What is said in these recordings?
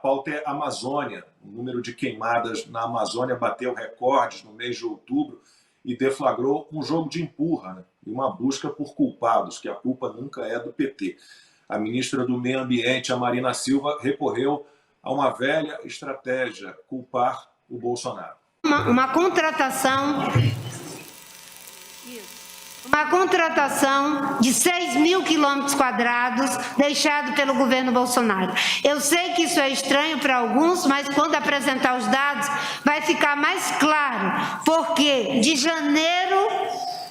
pauta é Amazônia. O número de queimadas na Amazônia bateu recordes no mês de outubro e deflagrou um jogo de empurra, né? E uma busca por culpados, que a culpa nunca é do PT. A ministra do Meio Ambiente, a Marina Silva, recorreu a uma velha estratégia, culpar o Bolsonaro. Uma contratação de 6 mil quilômetros quadrados deixado pelo governo Bolsonaro. Eu sei que isso é estranho para alguns, mas quando apresentar os dados vai ficar mais claro, porque de janeiro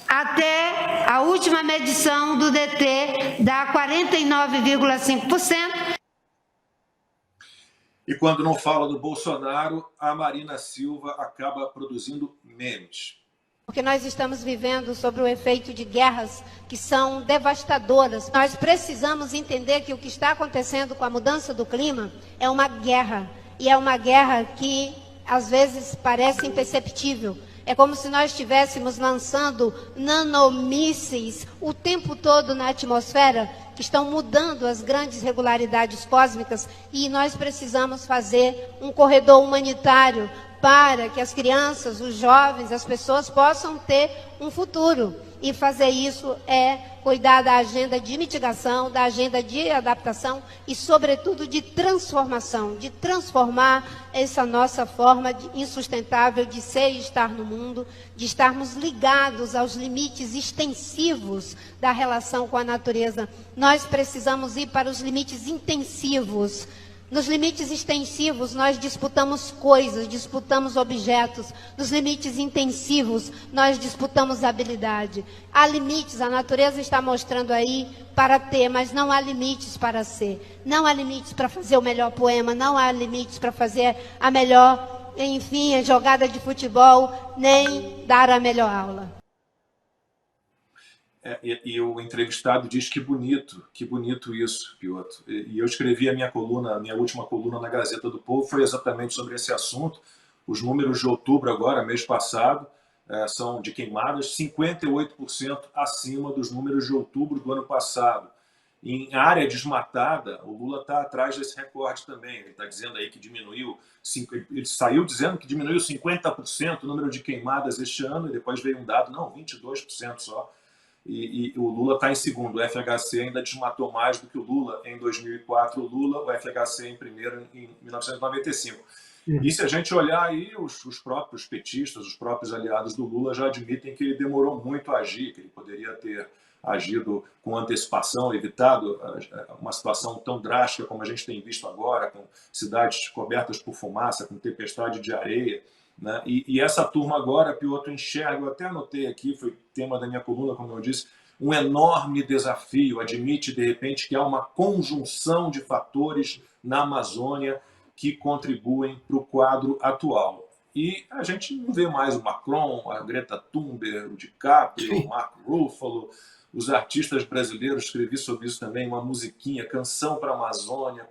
até a última medição do DT dá 49,5%. E quando não fala do Bolsonaro, a Marina Silva acaba produzindo memes. Porque nós estamos vivendo sobre o efeito de guerras que são devastadoras. Nós precisamos entender que o que está acontecendo com a mudança do clima é uma guerra. E é uma guerra que, às vezes, parece imperceptível. É como se nós estivéssemos lançando nanomísseis o tempo todo na atmosfera, que estão mudando as grandes regularidades cósmicas, e nós precisamos fazer um corredor humanitário para que as crianças, os jovens, as pessoas possam ter um futuro. E fazer isso é cuidar da agenda de mitigação, da agenda de adaptação e, sobretudo, de transformação, de transformar essa nossa forma insustentável de ser e estar no mundo, de estarmos ligados aos limites extensivos da relação com a natureza. Nós precisamos ir para os limites intensivos. Nos limites extensivos, nós disputamos coisas, disputamos objetos. Nos limites intensivos, nós disputamos habilidade. Há limites, a natureza está mostrando aí para ter, mas não há limites para ser. Não há limites para fazer o melhor poema, não há limites para fazer a melhor, enfim, a jogada de futebol, nem dar a melhor aula. E o entrevistado diz que bonito isso, Piotr. E eu escrevi a minha última coluna na Gazeta do Povo, foi exatamente sobre esse assunto. Os números de outubro agora, mês passado, são de queimadas 58% acima dos números de outubro do ano passado. Em área desmatada, o Lula está atrás desse recorde também. Ele está dizendo aí que diminuiu, ele saiu dizendo que diminuiu 50% o número de queimadas este ano, e depois veio um dado, não, 22% só. E o Lula está em segundo. O FHC ainda desmatou mais do que o Lula em 2004. O Lula, o FHC em primeiro em 1995. E se a gente olhar aí, os próprios petistas, os próprios aliados do Lula já admitem que ele demorou muito a agir, que ele poderia ter agido com antecipação, evitado uma situação tão drástica como a gente tem visto agora, com cidades cobertas por fumaça, com tempestade de areia. Né? E essa turma agora, Piotr, enxerga, eu até anotei aqui, foi tema da minha coluna, como eu disse, um enorme desafio, admite de repente que há uma conjunção de fatores na Amazônia que contribuem para o quadro atual. E a gente não vê mais o Macron, a Greta Thunberg, o DiCaprio, o Marco Ruffalo, os artistas brasileiros, escrevi sobre isso também, uma musiquinha, Canção para a Amazônia,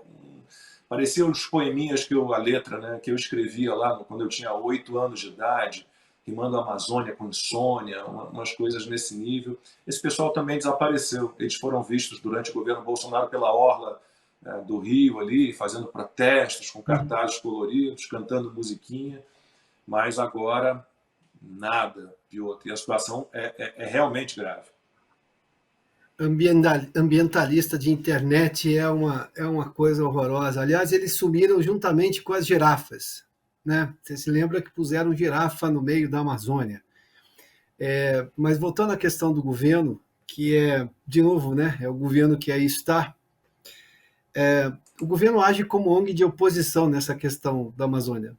parecia os poeminhas a letra, né, que eu escrevia lá quando eu tinha 8 anos de idade, rimando a Amazônia com insônia, umas coisas nesse nível. Esse pessoal também desapareceu. Eles foram vistos durante o governo Bolsonaro pela orla do Rio ali, fazendo protestos com cartazes coloridos, cantando musiquinha, mas agora nada, Piotr. E a situação é realmente grave. Ambientalista de internet é uma coisa horrorosa. Aliás, eles sumiram juntamente com as girafas, né? Você se lembra que puseram girafa no meio da Amazônia. Mas voltando à questão do governo, que de novo, né, é o governo que aí está, o governo age como ONG de oposição nessa questão da Amazônia.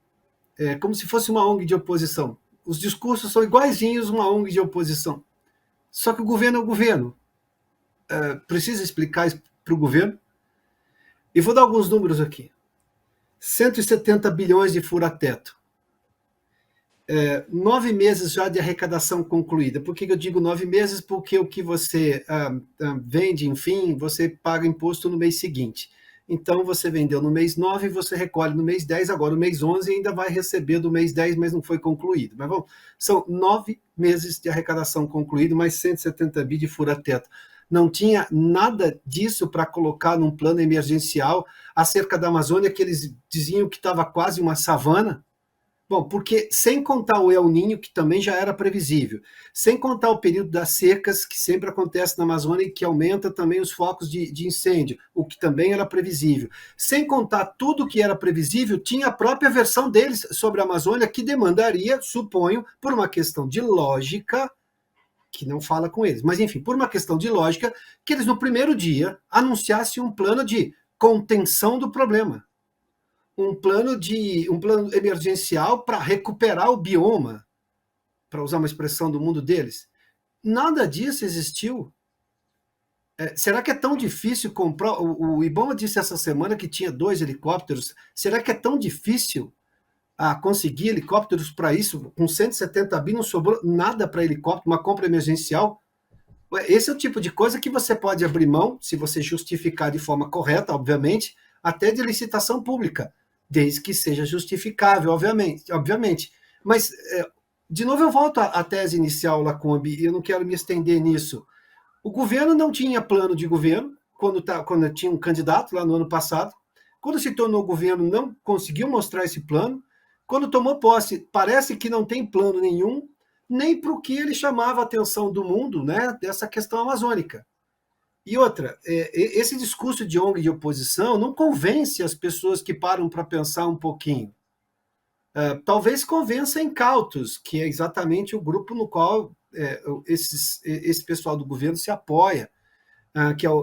É como se fosse uma ONG de oposição. Os discursos são iguaizinhos uma ONG de oposição. Só que o governo é o governo. Precisa explicar isso para o governo. E vou dar alguns números aqui. 170 bilhões de fura-teto. 9 meses já de arrecadação concluída. Por que eu digo 9 meses? Porque o que você vende, enfim, você paga imposto no mês seguinte. Então, você vendeu no mês 9, você recolhe no mês 10, agora no mês 11 ainda vai receber do mês 10, mas não foi concluído. Mas vamos, são 9 meses de arrecadação concluída, mais 170 bi de fura-teto. não tinha nada disso para colocar num plano emergencial acerca da Amazônia, que eles diziam que estava quase uma savana. Bom, porque sem contar o El Niño, que também já era previsível, sem contar o período das secas, que sempre acontece na Amazônia e que aumenta também os focos de incêndio, o que também era previsível. Sem contar tudo que era previsível, tinha a própria versão deles sobre a Amazônia, que demandaria, suponho, por uma questão de lógica, que não fala com eles, mas enfim, por uma questão de lógica, que eles no primeiro dia anunciassem um plano de contenção do problema. Um plano emergencial para recuperar o bioma, para usar uma expressão do mundo deles. Nada disso existiu. Será que é tão difícil comprar? O Ibama disse essa semana que tinha 2 helicópteros. Será que é tão difícil conseguir helicópteros para isso? Com 170 bi não sobrou nada para helicóptero, uma compra emergencial? Esse é o tipo de coisa que você pode abrir mão, se você justificar de forma correta, obviamente, até de licitação pública, desde que seja justificável, obviamente. Mas, de novo, eu volto à tese inicial, Lacombe, e eu não quero me estender nisso. O governo não tinha plano de governo, quando tinha um candidato lá no ano passado. Quando se tornou governo, não conseguiu mostrar esse plano. Quando tomou posse, parece que não tem plano nenhum, nem para o que ele chamava a atenção do mundo, né, dessa questão amazônica. E outra, esse discurso de ONG de oposição não convence as pessoas que param para pensar um pouquinho. Talvez convença incautos, que é exatamente o grupo no qual esse pessoal do governo se apoia,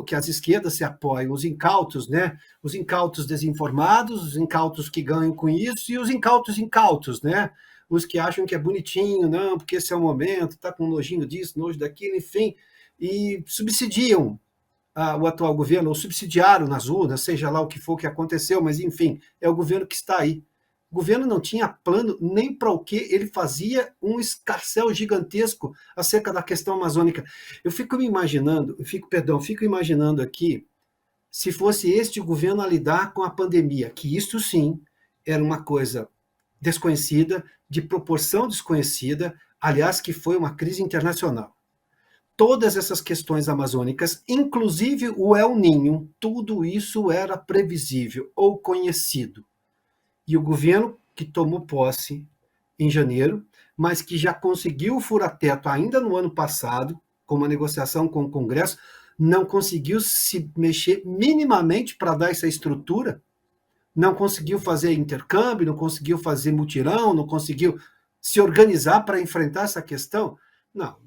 que as esquerdas se apoiam, os incautos, né? Os incautos desinformados, os incautos que ganham com isso, e os incautos, né? Os que acham que é bonitinho, não, porque esse é o momento, está com nojinho disso, nojo daquilo, enfim, e subsidiam o atual governo, ou subsidiaram nas urnas, seja lá o que for que aconteceu, mas enfim, é o governo que está aí. O governo não tinha plano nem para o que ele fazia um escarcéu gigantesco acerca da questão amazônica. Eu fico imaginando aqui, se fosse este governo a lidar com a pandemia, que isso sim era uma coisa desconhecida, de proporção desconhecida, aliás, que foi uma crise internacional. Todas essas questões amazônicas, inclusive o El Niño, tudo isso era previsível ou conhecido. E o governo que tomou posse em janeiro, mas que já conseguiu o fura-teto ainda no ano passado, com uma negociação com o Congresso, não conseguiu se mexer minimamente para dar essa estrutura, não conseguiu fazer intercâmbio, não conseguiu fazer mutirão, não conseguiu se organizar para enfrentar essa questão.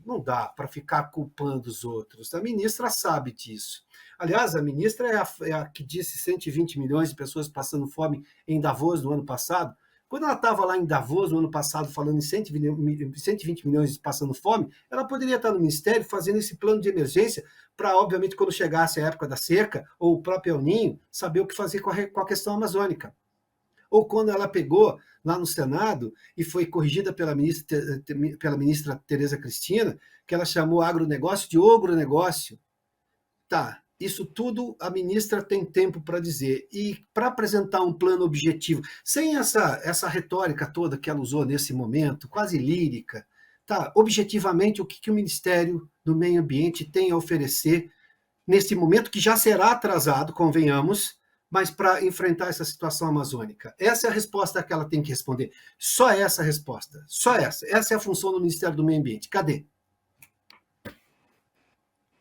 Não dá para ficar culpando os outros. A ministra sabe disso. Aliás, a ministra é a que disse 120 milhões de pessoas passando fome em Davos no ano passado. Quando ela estava lá em Davos no ano passado falando em 120 milhões passando fome, ela poderia estar no Ministério fazendo esse plano de emergência para, obviamente, quando chegasse a época da seca, ou o próprio El Niño, saber o que fazer com a questão amazônica. Ou quando ela pegou lá no Senado e foi corrigida pela ministra Tereza Cristina, que ela chamou agronegócio de ogronegócio. Tá, isso tudo a ministra tem tempo para dizer. E para apresentar um plano objetivo, sem essa retórica toda que ela usou nesse momento, quase lírica, tá, objetivamente, o que o Ministério do Meio Ambiente tem a oferecer nesse momento, que já será atrasado, convenhamos, mas para enfrentar essa situação amazônica? Essa é a resposta que ela tem que responder. Só essa resposta. Só essa. Essa é a função do Ministério do Meio Ambiente. Cadê?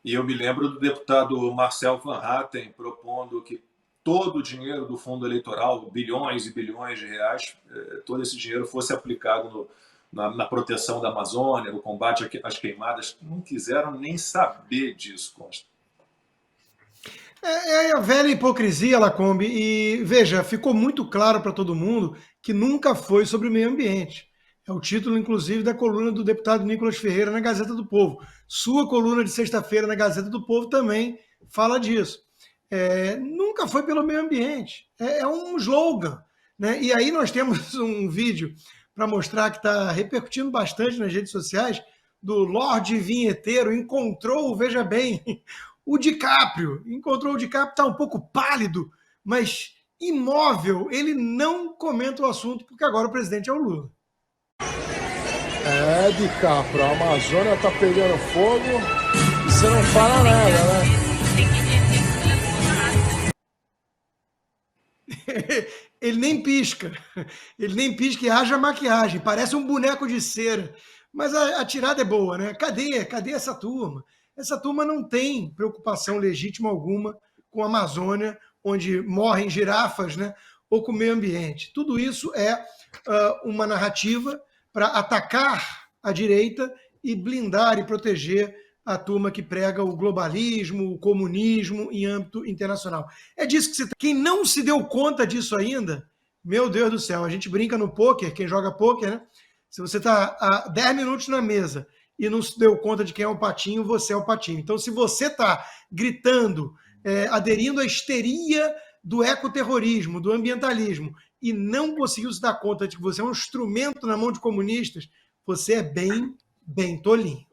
E eu me lembro do deputado Marcel Van Hatten propondo que todo o dinheiro do fundo eleitoral, bilhões e bilhões de reais, todo esse dinheiro fosse aplicado na proteção da Amazônia, no combate às queimadas. Não quiseram nem saber disso, Costa. É a velha hipocrisia, Lacombe, e veja, ficou muito claro para todo mundo que nunca foi sobre o meio ambiente. É o título, inclusive, da coluna do deputado Nicolas Ferreira na Gazeta do Povo. Sua coluna de sexta-feira na Gazeta do Povo também fala disso. Nunca foi pelo meio ambiente. É um slogan, né? E aí nós temos um vídeo para mostrar que está repercutindo bastante nas redes sociais, do Lorde Vinheteiro, veja bem, o DiCaprio. Encontrou o DiCaprio, está um pouco pálido, mas imóvel. Ele não comenta o assunto, porque agora o presidente é o Lula. DiCaprio, a Amazônia tá pegando fogo, Você não fala nada, né? Ele nem pisca. Ele nem pisca e haja maquiagem. Parece um boneco de cera. Mas a tirada é boa, né? Cadê essa turma? Essa turma não tem preocupação legítima alguma com a Amazônia, onde morrem girafas, né? Ou com o meio ambiente. Tudo isso é uma narrativa para atacar a direita e blindar e proteger a turma que prega o globalismo, o comunismo em âmbito internacional. É disso que se trata. Quem não se deu conta disso ainda, meu Deus do céu, a gente brinca no pôquer, quem joga pôquer, né? Se você está há 10 minutos na mesa e não se deu conta de quem é o patinho, você é o patinho. Então, se você está gritando, aderindo à histeria do ecoterrorismo, do ambientalismo, e não conseguiu se dar conta de que você é um instrumento na mão de comunistas, você é bem tolinho.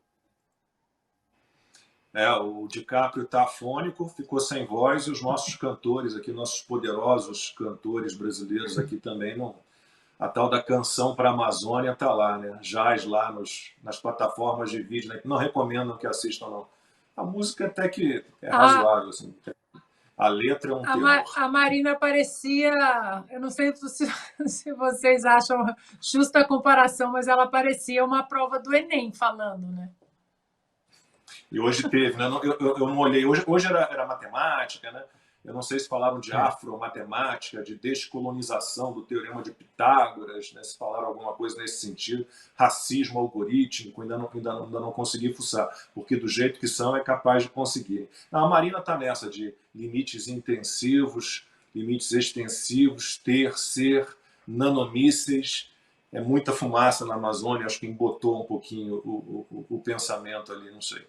O DiCaprio está afônico, ficou sem voz, e os nossos cantores aqui, nossos poderosos cantores brasileiros aqui também não. A tal da canção para a Amazônia está lá, né? Jaz lá nas plataformas de vídeo, né? Não recomendam que assistam, não. A música até que é razoável, assim. A letra é um terror. A Marina parecia, eu não sei se vocês acham justa a comparação, mas ela parecia uma prova do Enem falando, né? E hoje teve, né? Eu não olhei. Hoje era matemática, né? Eu não sei se falaram de afromatemática, de descolonização do Teorema de Pitágoras, né? Se falaram alguma coisa nesse sentido. Racismo algorítmico, ainda não consegui fuçar, porque do jeito que são é capaz de conseguir. A Marina está nessa de limites intensivos, limites extensivos, ser, nanomísseis. É muita fumaça na Amazônia, acho que embotou um pouquinho o pensamento ali, não sei.